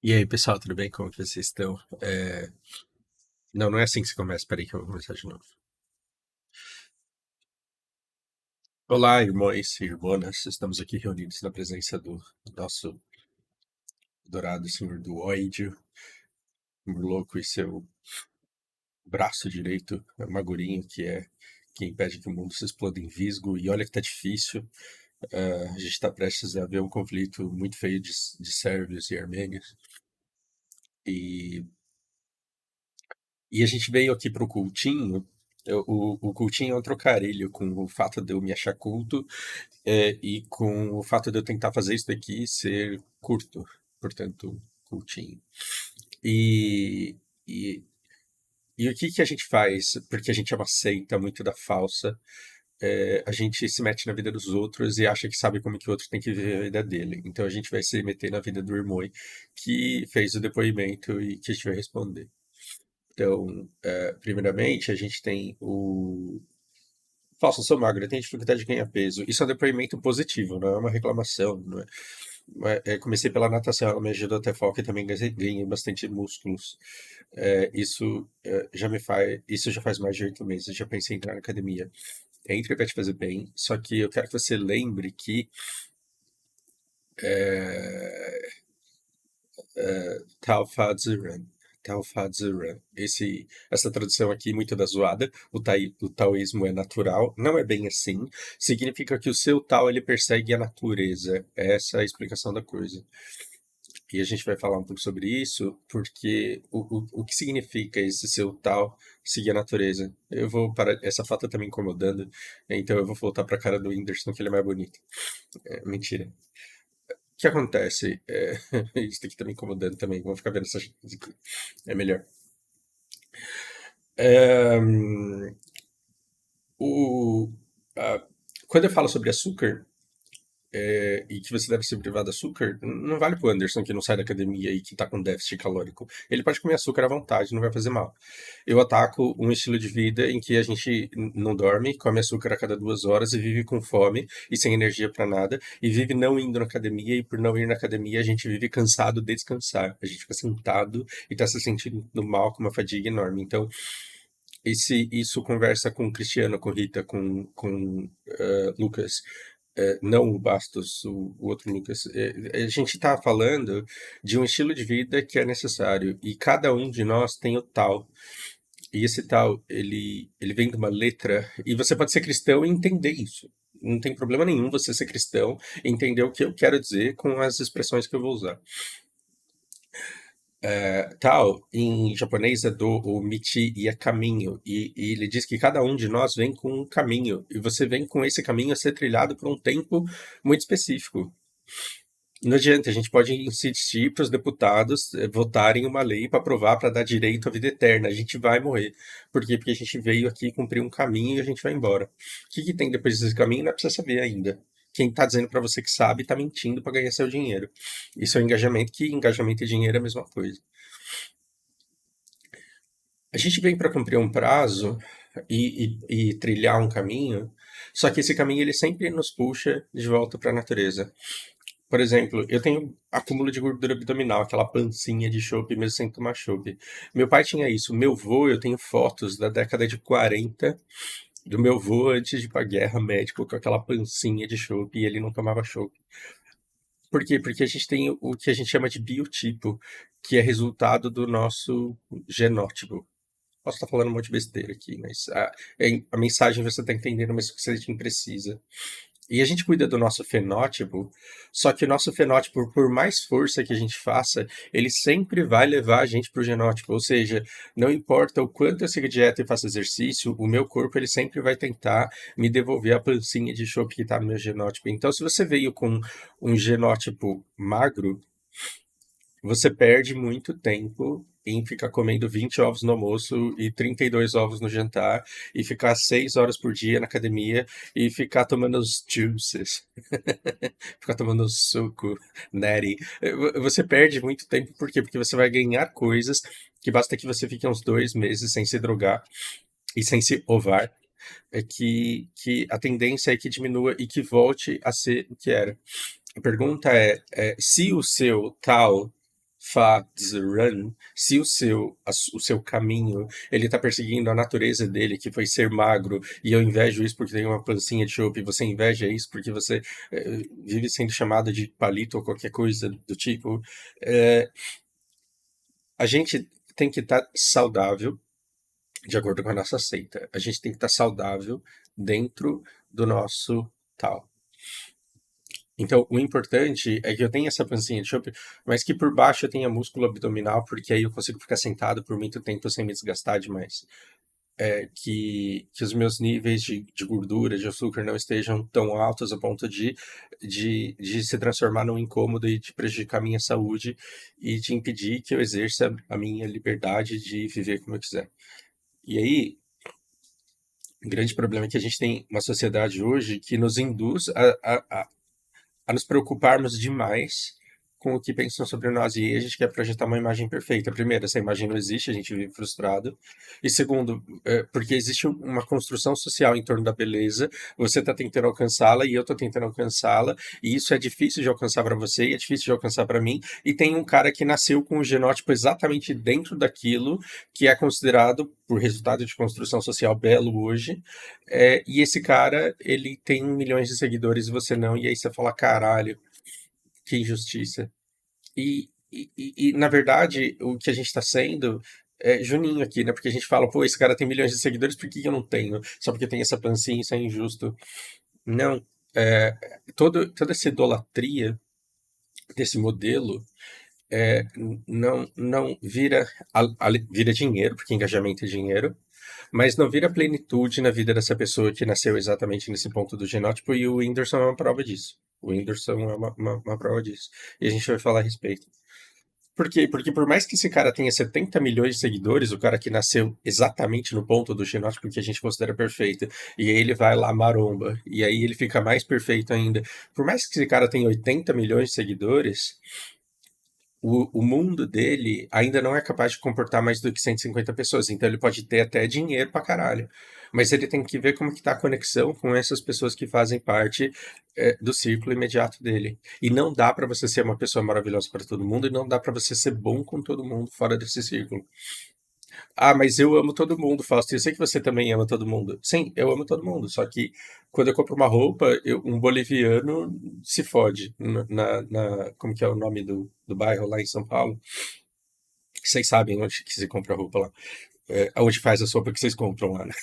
E aí, pessoal, tudo bem? Como que vocês estão? Não, não é assim que se começa. Peraí que eu vou começar de novo. Olá, irmãos e irmãs. Estamos aqui reunidos na presença do nosso adorado senhor do ódio, Murloco e seu braço direito, Magurinho, que impede que o mundo se exploda em visgo. E olha que tá difícil. A gente está prestes a ver um conflito muito feio de sérvios e armênios. E, e a gente veio aqui pro cultinho. O cultinho é um trocadilho com o fato de eu me achar culto. E com o fato de eu tentar fazer isso daqui ser curto, portanto, curtinho. E, e, e o que que a gente faz? Porque a gente é uma seita muito da falsa, a gente se mete na vida dos outros e acha que sabe como que o outro tem que viver a vida dele. Então a gente vai se meter na vida do irmão que fez o depoimento e que a gente vai responder. Então, primeiramente, a gente tem o Falso, eu sou magro, eu tenho dificuldade de ganhar peso. Isso é um depoimento positivo, não é uma reclamação. Não é? Comecei pela natação, ela me ajudou até foco e também ganhei bastante músculos. Isso já faz mais de 8 meses. Eu já pensei em entrar na academia. Entre vai te fazer bem, só que eu quero que você lembre que é, Taofazuran. Taofazuran. Essa tradução aqui muito da zoada. O taoísmo é natural. Não é bem assim. Significa que o seu Tao ele persegue a natureza. Essa é a explicação da coisa. E a gente vai falar um pouco sobre isso, porque o que significa esse seu Tao seguir a natureza? Eu vou para. Essa foto tá me incomodando, então eu vou voltar para a cara do Whindersson, que ele é mais bonito. Mentira. O que acontece? Isso aqui tá me incomodando também. Vamos ficar vendo essa coisa aqui. É melhor. É, o, a- Quando eu falo sobre açúcar, e que você deve se privar de açúcar, não vale pro Anderson que não sai da academia e que tá com déficit calórico. Ele pode comer açúcar à vontade, não vai fazer mal. Eu ataco um estilo de vida em que a gente não dorme, come açúcar a cada 2 horas e vive com fome e sem energia para nada, e vive não indo na academia, e por não ir na academia a gente vive cansado de descansar. A gente fica sentado e tá se sentindo mal com uma fadiga enorme. Então, isso conversa com o Cristiano, com Rita, com Lucas, não o Bastos, o outro Lucas. A gente está falando de um estilo de vida que é necessário e cada um de nós tem o tal. E esse tal, ele vem de uma letra e você pode ser cristão e entender isso. Não tem problema nenhum você ser cristão e entender o que eu quero dizer com as expressões que eu vou usar. Tal, em japonês é do ou michi e é caminho. E ele diz que cada um de nós vem com um caminho. E você vem com esse caminho a ser trilhado por um tempo muito específico. Não adianta, a gente pode insistir para os deputados votarem uma lei para aprovar para dar direito à vida eterna. A gente vai morrer. Por quê? Porque a gente veio aqui cumprir um caminho e a gente vai embora. O que, que tem depois desse caminho? Não precisa saber ainda. Quem está dizendo para você que sabe está mentindo para ganhar seu dinheiro. Isso é um engajamento, que engajamento e dinheiro é a mesma coisa. A gente vem para cumprir um prazo e trilhar um caminho, só que esse caminho ele sempre nos puxa de volta para a natureza. Por exemplo, eu tenho acúmulo de gordura abdominal, aquela pancinha de chope mesmo sem tomar chope. Meu pai tinha isso. Meu vô, eu tenho fotos da década de 40 do meu vô antes de ir pra guerra médico com aquela pancinha de chope e ele não tomava chope. Por quê? Porque a gente tem o que a gente chama de biotipo, que é resultado do nosso genótipo. Posso estar falando um monte de besteira aqui, mas a mensagem você está entendendo, mas que a gente precisa. E a gente cuida do nosso fenótipo, só que o nosso fenótipo, por mais força que a gente faça, ele sempre vai levar a gente para o genótipo. Ou seja, não importa o quanto eu siga dieta e faça exercício, o meu corpo ele sempre vai tentar me devolver a pancinha de chope que está no meu genótipo. Então, se você veio com um genótipo magro, você perde muito tempo em ficar comendo 20 ovos no almoço e 32 ovos no jantar e ficar 6 horas por dia na academia e ficar tomando os juices, ficar tomando suco, neri. Você perde muito tempo, por quê? Porque você vai ganhar coisas que basta que você fique uns 2 meses sem se drogar e sem se ovar, que a tendência é que diminua e que volte a ser o que era. A pergunta é se o seu tal Faz Run, se o seu caminho, ele tá perseguindo a natureza dele, que foi ser magro, e eu invejo isso porque tem uma pancinha de chope, e você inveja isso porque você vive sendo chamado de palito ou qualquer coisa do tipo, é, a gente tem que estar saudável de acordo com a nossa seita. A gente tem que estar saudável dentro do nosso tal. Então, o importante é que eu tenha essa pancinha de chope, mas que por baixo eu tenha músculo abdominal, porque aí eu consigo ficar sentado por muito tempo sem me desgastar demais. Que os meus níveis de gordura, de açúcar não estejam tão altos a ponto de se transformar num incômodo e de prejudicar a minha saúde e de impedir que eu exerça a minha liberdade de viver como eu quiser. E aí, o grande problema é que a gente tem uma sociedade hoje que nos induz a nos preocuparmos demais com o que pensam sobre nós. E aí a gente quer projetar uma imagem perfeita. Primeiro, essa imagem não existe, a gente vive frustrado. E segundo, porque existe uma construção social em torno da beleza, você está tentando alcançá-la e eu estou tentando alcançá-la, e isso é difícil de alcançar para você e é difícil de alcançar para mim. E tem um cara que nasceu com o genótipo exatamente dentro daquilo que é considerado, por resultado de construção social, belo hoje. E esse cara, ele tem milhões de seguidores e você não, e aí você fala, caralho, que injustiça. Na verdade, o que a gente está sendo é Juninho aqui, né? Porque a gente fala, pô, esse cara tem milhões de seguidores, por que eu não tenho? Só porque tem essa pancinha, isso é injusto. Não. É, toda essa idolatria desse modelo não vira, vira dinheiro, porque engajamento é dinheiro, mas não vira plenitude na vida dessa pessoa que nasceu exatamente nesse ponto do genótipo, e o Whindersson é uma prova disso. O Whindersson é uma prova disso. E a gente vai falar a respeito. Por quê? Porque por mais que esse cara tenha 70 milhões de seguidores, o cara que nasceu exatamente no ponto do genótipo que a gente considera perfeito, e aí ele vai lá maromba, e aí ele fica mais perfeito ainda. Por mais que esse cara tenha 80 milhões de seguidores, o mundo dele ainda não é capaz de comportar mais do que 150 pessoas. Então ele pode ter até dinheiro pra caralho. Mas ele tem que ver como que tá a conexão com essas pessoas que fazem parte do círculo imediato dele. E não dá pra você ser uma pessoa maravilhosa para todo mundo e não dá pra você ser bom com todo mundo fora desse círculo. Ah, mas eu amo todo mundo, Fausto. Eu sei que você também ama todo mundo. Sim, eu amo todo mundo. Só que quando eu compro uma roupa, um boliviano se fode. Como que é o nome do bairro lá em São Paulo? Vocês sabem onde que se compra roupa lá. Onde faz a sopa que vocês compram lá, né?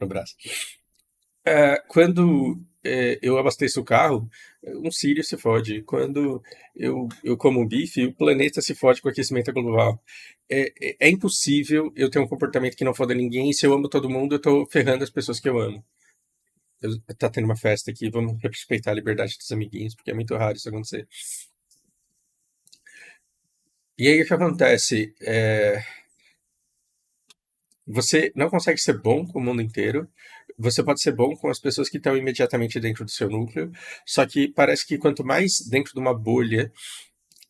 No Brasil. Quando eu abasteço o carro, um sírio se fode. Quando eu como um bife, o planeta se fode com o aquecimento global. É impossível eu ter um comportamento que não foda ninguém. E se eu amo todo mundo, eu tô ferrando as pessoas que eu amo. Tá tendo uma festa aqui, vamos respeitar a liberdade dos amiguinhos, porque é muito raro isso acontecer. E aí o que acontece? Você não consegue ser bom com o mundo inteiro. Você pode ser bom com as pessoas que estão imediatamente dentro do seu núcleo. Só que parece que quanto mais dentro de uma bolha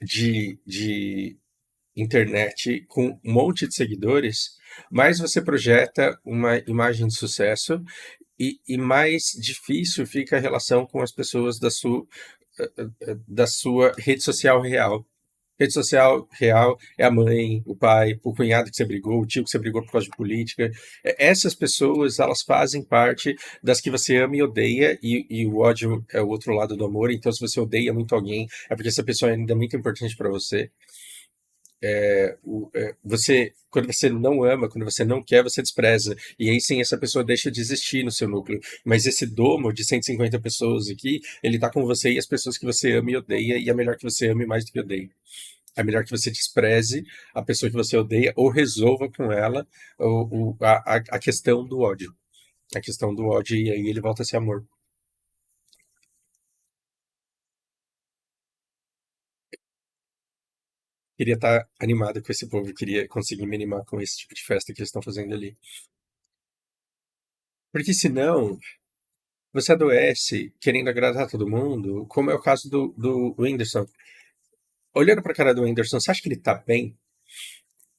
de internet com um monte de seguidores, mais você projeta uma imagem de sucesso e mais difícil fica a relação com as pessoas da sua rede social real. Rede social real é a mãe, o pai, o cunhado que você brigou, o tio que você brigou por causa de política. Essas pessoas, elas fazem parte das que você ama e odeia, e o ódio é o outro lado do amor. Então, se você odeia muito alguém, é porque essa pessoa ainda é muito importante para você. Quando você não ama, quando você não quer, você despreza. E aí sim, essa pessoa deixa de existir no seu núcleo. Mas esse domo de 150 pessoas aqui, ele tá com você e as pessoas que você ama e odeia, e é melhor que você ame mais do que odeie. É melhor que você despreze a pessoa que você odeia ou resolva com ela a questão do ódio. A questão do ódio, e aí ele volta a ser amor. Queria estar animado com esse povo, queria conseguir me animar com esse tipo de festa que eles estão fazendo ali. Porque senão, você adoece querendo agradar todo mundo, como é o caso do Whindersson. Olhando pra cara do Whindersson, você acha que ele tá bem?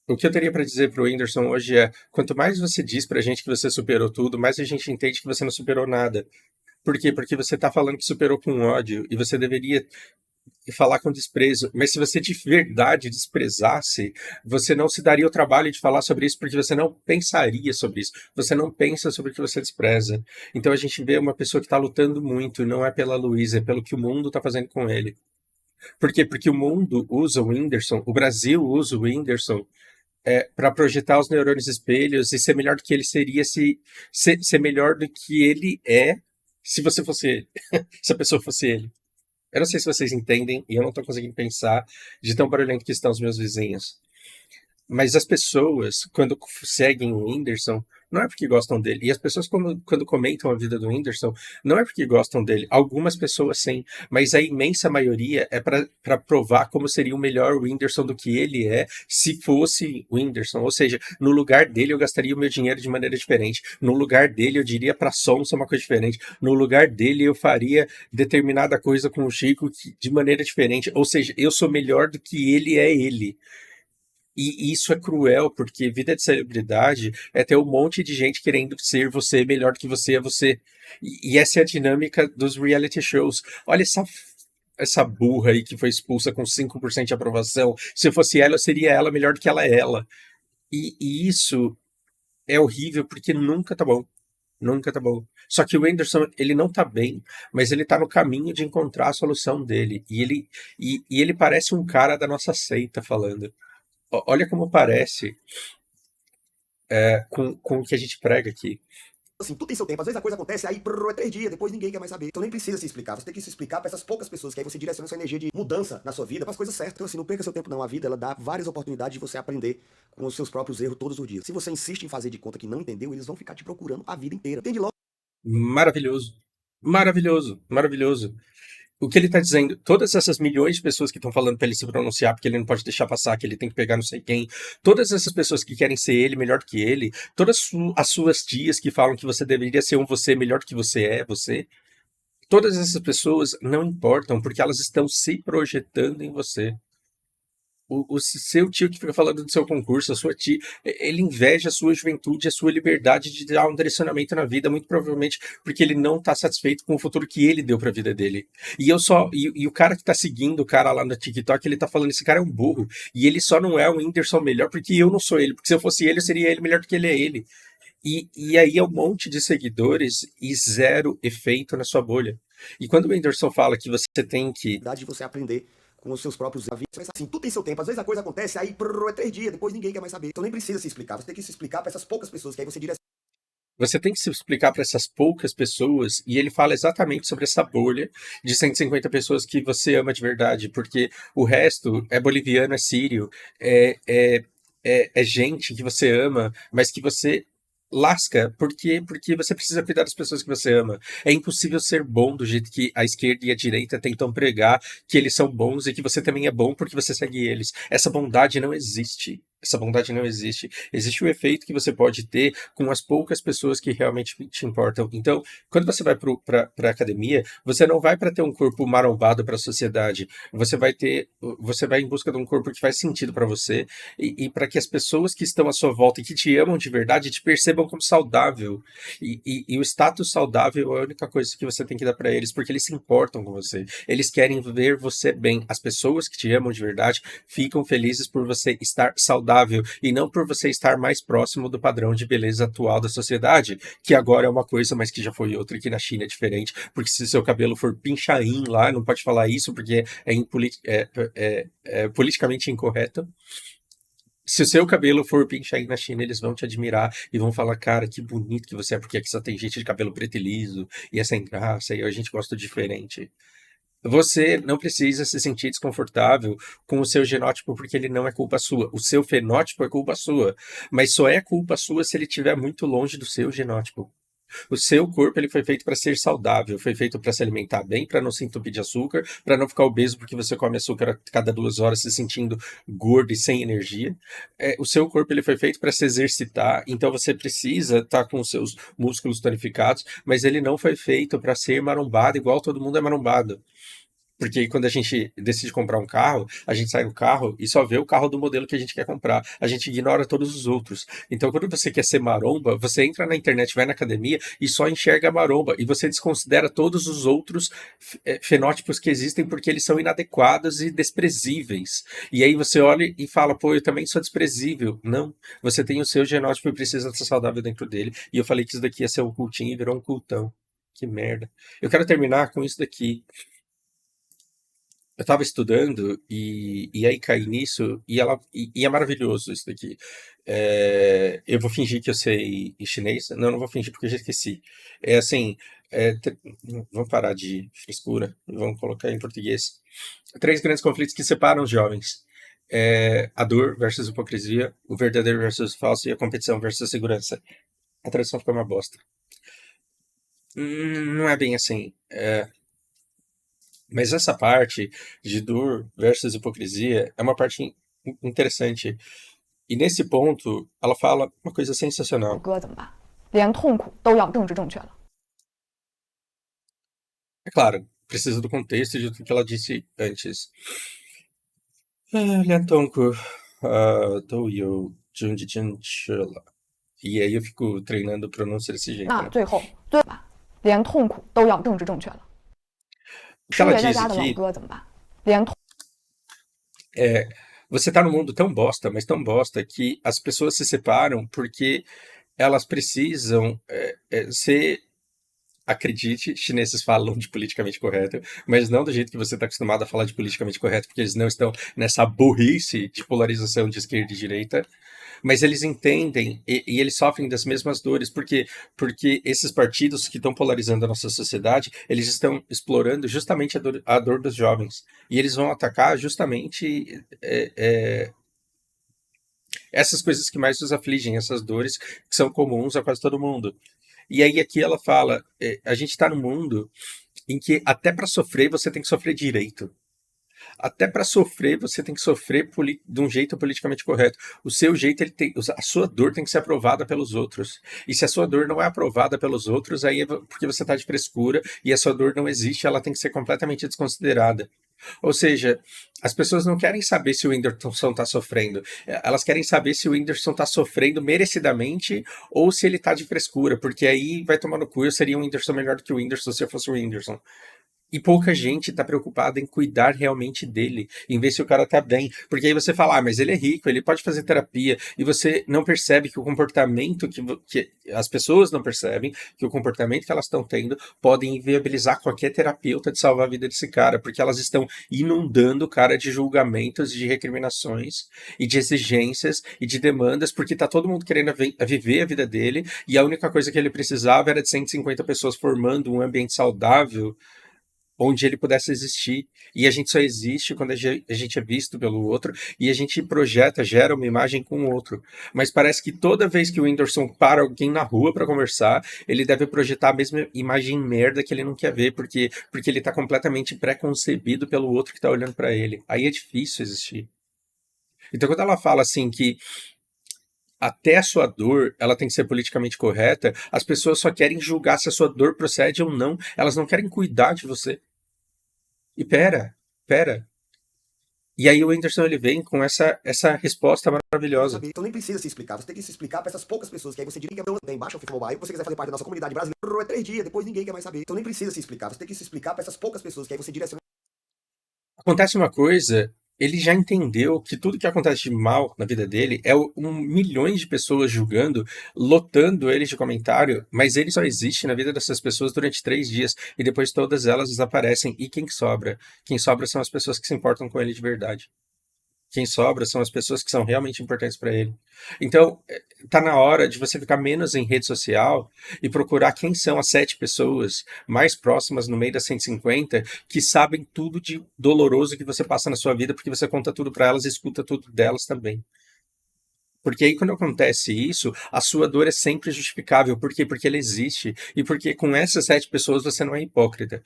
O que eu teria pra dizer pro Whindersson hoje é: quanto mais você diz pra gente que você superou tudo, mais a gente entende que você não superou nada. Por quê? Porque você tá falando que superou com ódio, e você deveria e falar com desprezo. Mas se você de verdade desprezasse, você não se daria o trabalho de falar sobre isso, porque você não pensaria sobre isso. Você não pensa sobre o que você despreza. Então a gente vê uma pessoa que está lutando muito, não é pela Luísa, é pelo que o mundo está fazendo com ele. Por quê? Porque o mundo usa o Whindersson, o Brasil usa o Whindersson para projetar os neurônios espelhos e ser melhor do que ele seria se ser melhor do que ele é se você fosse ele, se a pessoa fosse ele. Eu não sei se vocês entendem e eu não estou conseguindo pensar de tão barulhento que estão os meus vizinhos. Mas as pessoas, quando seguem o Whindersson, não é porque gostam dele. E as pessoas, quando comentam a vida do Whindersson, não é porque gostam dele. Algumas pessoas sim, mas a imensa maioria é para provar como seria o melhor Whindersson do que ele é se fosse o Whindersson. Ou seja, no lugar dele eu gastaria o meu dinheiro de maneira diferente. No lugar dele eu diria para som ser uma coisa diferente. No lugar dele eu faria determinada coisa com o Chico de maneira diferente. Ou seja, eu sou melhor do que ele é ele. E isso é cruel, porque vida de celebridade é ter um monte de gente querendo ser você melhor do que você é você. E essa é a dinâmica dos reality shows. Olha essa burra aí que foi expulsa com 5% de aprovação. Se eu fosse ela, eu seria ela melhor do que ela é ela. E isso é horrível porque nunca tá bom. Nunca tá bom. Só que o Whindersson, ele não tá bem, mas ele tá no caminho de encontrar a solução dele. E ele parece um cara da nossa seita falando. Olha como parece com o que a gente prega aqui. Assim, tudo tem seu tempo. Às vezes a coisa acontece, aí é 3 dias, depois ninguém quer mais saber. Então nem precisa se explicar. Você tem que se explicar para essas poucas pessoas, que aí você direciona sua energia de mudança na sua vida para as coisas certas. Então assim, não perca seu tempo não. A vida, ela dá várias oportunidades de você aprender com os seus próprios erros todos os dias. Se você insiste em fazer de conta que não entendeu, eles vão ficar te procurando a vida inteira. Entende logo. Maravilhoso. Maravilhoso. Maravilhoso. O que ele está dizendo, todas essas milhões de pessoas que estão falando para ele se pronunciar, porque ele não pode deixar passar, que ele tem que pegar não sei quem, todas essas pessoas que querem ser ele melhor do que ele, todas as suas tias que falam que você deveria ser um você melhor do que você é, você, todas essas pessoas não importam, porque elas estão se projetando em você. O seu tio que fica falando do seu concurso, a sua tia, ele inveja a sua juventude, a sua liberdade de dar um direcionamento na vida, muito provavelmente porque ele não está satisfeito com o futuro que ele deu para a vida dele. E o cara que está seguindo o cara lá no TikTok, ele está falando, esse cara é um burro, e ele só não é o Whindersson melhor porque eu não sou ele, porque se eu fosse ele, eu seria ele melhor do que ele é ele. E aí é um monte de seguidores e zero efeito na sua bolha. E quando o Whindersson fala que você tem que De você aprender com os seus próprios erros. Assim, tudo tem seu tempo. Às vezes a coisa acontece, aí é 3 dias, depois ninguém quer mais saber. Então nem precisa se explicar. Você tem que se explicar para essas poucas pessoas, que aí você direciona. Você tem que se explicar para essas poucas pessoas, e ele fala exatamente sobre essa bolha de 150 pessoas que você ama de verdade, porque o resto é boliviano, é sírio, é gente que você ama, mas que você lasca, porque você precisa cuidar das pessoas que você ama. É impossível ser bom do jeito que a esquerda e a direita tentam pregar que eles são bons e que você também é bom porque você segue eles. Essa bondade não existe. Essa bondade não existe. Existe o efeito que você pode ter com as poucas pessoas que realmente te importam. Então, quando você vai para a academia, você não vai para ter um corpo marombado para a sociedade. Você vai em busca de um corpo que faz sentido para você e para que as pessoas que estão à sua volta e que te amam de verdade te percebam como saudável. E o status saudável é a única coisa que você tem que dar para eles, porque eles se importam com você. Eles querem ver você bem. As pessoas que te amam de verdade ficam felizes por você estar saudável e não por você estar mais próximo do padrão de beleza atual da sociedade, que agora é uma coisa, mas que já foi outra, que na China é diferente, porque se seu cabelo for pinchain lá, não pode falar isso porque é politicamente incorreto. Se o seu cabelo for pinchain na China, eles vão te admirar e vão falar, cara, que bonito que você é, porque aqui só tem gente de cabelo preto e liso, e é sem graça, e a gente gosta diferente. Você não precisa se sentir desconfortável com o seu genótipo porque ele não é culpa sua. O seu fenótipo é culpa sua, mas só é culpa sua se ele estiver muito longe do seu genótipo. O seu corpo ele foi feito para ser saudável, foi feito para se alimentar bem, para não se entupir de açúcar, para não ficar obeso porque você come açúcar a cada 2 horas se sentindo gordo e sem energia. O seu corpo ele foi feito para se exercitar, então você precisa estar com os seus músculos tonificados, mas ele não foi feito para ser marombado igual todo mundo é marombado. Porque aí quando a gente decide comprar um carro, a gente sai no carro e só vê o carro do modelo que a gente quer comprar. A gente ignora todos os outros. Então, quando você quer ser maromba, você entra na internet, vai na academia e só enxerga a maromba. E você desconsidera todos os outros fenótipos que existem porque eles são inadequados e desprezíveis. E aí você olha e fala, pô, eu também sou desprezível. Não, você tem o seu genótipo e precisa estar saudável dentro dele. E eu falei que isso daqui ia ser um cultinho e virou um cultão. Que merda. Eu quero terminar com isso daqui. Eu tava estudando e aí caí nisso e é maravilhoso isso daqui. Eu vou fingir que eu sei em chinês? Não, não vou fingir porque eu já esqueci. É assim, é, te- vamos parar de frescura e vamos colocar em português. Três grandes conflitos que separam os jovens. A dor versus a hipocrisia, o verdadeiro versus o falso e a competição versus a segurança. A tradução ficou uma bosta. Não é bem assim. Mas essa parte de dor versus hipocrisia é uma parte interessante. E nesse ponto, ela fala uma coisa sensacional. 歌怎么办？连痛苦都要政治正确了。É claro, precisa do contexto de tudo que ela disse antes. Liantonku, do you junji-jin-chula. E aí eu fico treinando pronúncia desse jeito, 那 né? 最后最吧，连痛苦都要政治正确了。O que 失 ela 业在 diz 家的老 aqui 哥怎么办？连痛 é: você tá num mundo tão bosta, mas tão bosta, que as pessoas se separam porque elas precisam ser. Acredite, chineses falam de politicamente correto, mas não do jeito que você está acostumado a falar de politicamente correto, porque eles não estão nessa burrice de polarização de esquerda e direita, mas eles entendem e eles sofrem das mesmas dores, porque esses partidos que estão polarizando a nossa sociedade, eles estão explorando justamente a dor dos jovens, e eles vão atacar justamente essas coisas que mais nos afligem, essas dores que são comuns a quase todo mundo. E aí aqui ela fala, a gente está num mundo em que até para sofrer você tem que sofrer direito. Até para sofrer você tem que sofrer de um jeito politicamente correto. O seu jeito, a sua dor tem que ser aprovada pelos outros. E se a sua dor não é aprovada pelos outros, aí é porque você está de frescura e a sua dor não existe, ela tem que ser completamente desconsiderada. Ou seja, as pessoas não querem saber se o Whindersson está sofrendo. Elas querem saber se o Whindersson está sofrendo merecidamente ou se ele está de frescura, porque aí vai tomar no cu. Eu seria um Whindersson melhor do que o Whindersson se eu fosse o Whindersson. E pouca gente tá preocupada em cuidar realmente dele, em ver se o cara tá bem. Porque aí você fala, mas ele é rico, ele pode fazer terapia, e você não percebe que o comportamento que as pessoas não percebem, que o comportamento que elas estão tendo podem inviabilizar qualquer terapeuta de salvar a vida desse cara, porque elas estão inundando o cara de julgamentos, de recriminações, e de exigências, e de demandas, porque tá todo mundo querendo viver a vida dele, e a única coisa que ele precisava era de 150 pessoas formando um ambiente saudável onde ele pudesse existir. E a gente só existe quando a gente é visto pelo outro e a gente projeta, gera uma imagem com o outro. Mas parece que toda vez que o Whindersson para alguém na rua para conversar, ele deve projetar a mesma imagem merda que ele não quer ver, porque ele tá completamente pré-concebido pelo outro que tá olhando para ele. Aí é difícil existir. Então quando ela fala assim que até a sua dor, ela tem que ser politicamente correta, as pessoas só querem julgar se a sua dor procede ou não, elas não querem cuidar de você. E pera. E aí o Whindersson ele vem com essa resposta maravilhosa. Então nem precisa se explicar, você tem que se explicar para essas poucas pessoas que aí você diria que tem baixa o FIFA Mobile, se você quiser fazer parte da nossa comunidade brasileira, é 3 dias, depois ninguém quer mais saber. Então nem precisa se explicar, você tem que se explicar para essas poucas pessoas que aí você direciona. Acontece uma coisa, ele já entendeu que tudo que acontece de mal na vida dele é milhões de pessoas julgando, lotando ele de comentário, mas ele só existe na vida dessas pessoas durante 3 dias e depois todas elas desaparecem. E quem que sobra? Quem sobra são as pessoas que se importam com ele de verdade. Quem sobra são as pessoas que são realmente importantes para ele. Então, tá na hora de você ficar menos em rede social e procurar quem são as 7 pessoas mais próximas no meio das 150 que sabem tudo de doloroso que você passa na sua vida, porque você conta tudo para elas e escuta tudo delas também. Porque aí, quando acontece isso, a sua dor é sempre justificável. Por quê? Porque ela existe. E porque com essas 7 pessoas você não é hipócrita.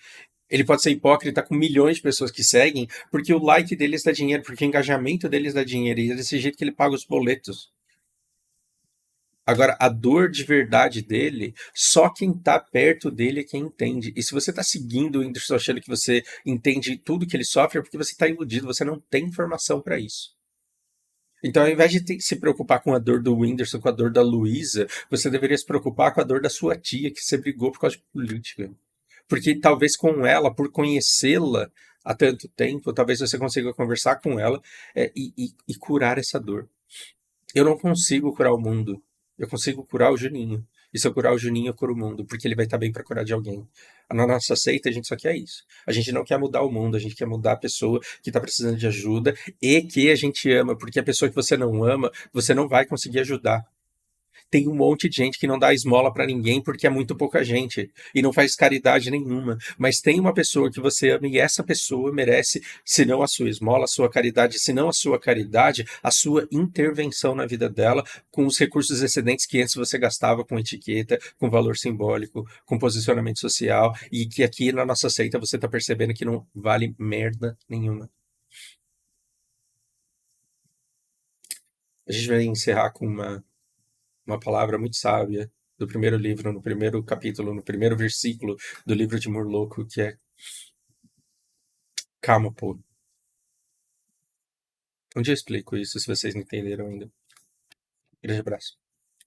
Ele pode ser hipócrita com milhões de pessoas que seguem, porque o like deles dá dinheiro, porque o engajamento deles dá dinheiro, e é desse jeito que ele paga os boletos. Agora, a dor de verdade dele, só quem tá perto dele é quem entende. E se você tá seguindo o Whindersson achando que você entende tudo que ele sofre, é porque você tá iludido, você não tem informação para isso. Então, ao invés de se preocupar com a dor do Whindersson, com a dor da Luísa, você deveria se preocupar com a dor da sua tia, que você brigou por causa de política. Porque talvez com ela, por conhecê-la há tanto tempo, talvez você consiga conversar com ela e curar essa dor. Eu não consigo curar o mundo. Eu consigo curar o Juninho. E se eu curar o Juninho, eu curo o mundo, porque ele vai estar bem para curar de alguém. Na nossa seita, a gente só quer isso. A gente não quer mudar o mundo, a gente quer mudar a pessoa que está precisando de ajuda e que a gente ama, porque a pessoa que você não ama, você não vai conseguir ajudar. Tem um monte de gente que não dá esmola para ninguém porque é muito pouca gente e não faz caridade nenhuma. Mas tem uma pessoa que você ama e essa pessoa merece, se não a sua esmola, a sua caridade, se não a sua caridade, a sua intervenção na vida dela com os recursos excedentes que antes você gastava com etiqueta, com valor simbólico, com posicionamento social e que aqui na nossa seita você está percebendo que não vale merda nenhuma. A gente vai encerrar com uma palavra muito sábia do primeiro livro, no primeiro capítulo, no primeiro versículo do livro de Murloco, que é calma, pô. Um dia eu explico isso, se vocês não entenderam ainda. Grande abraço.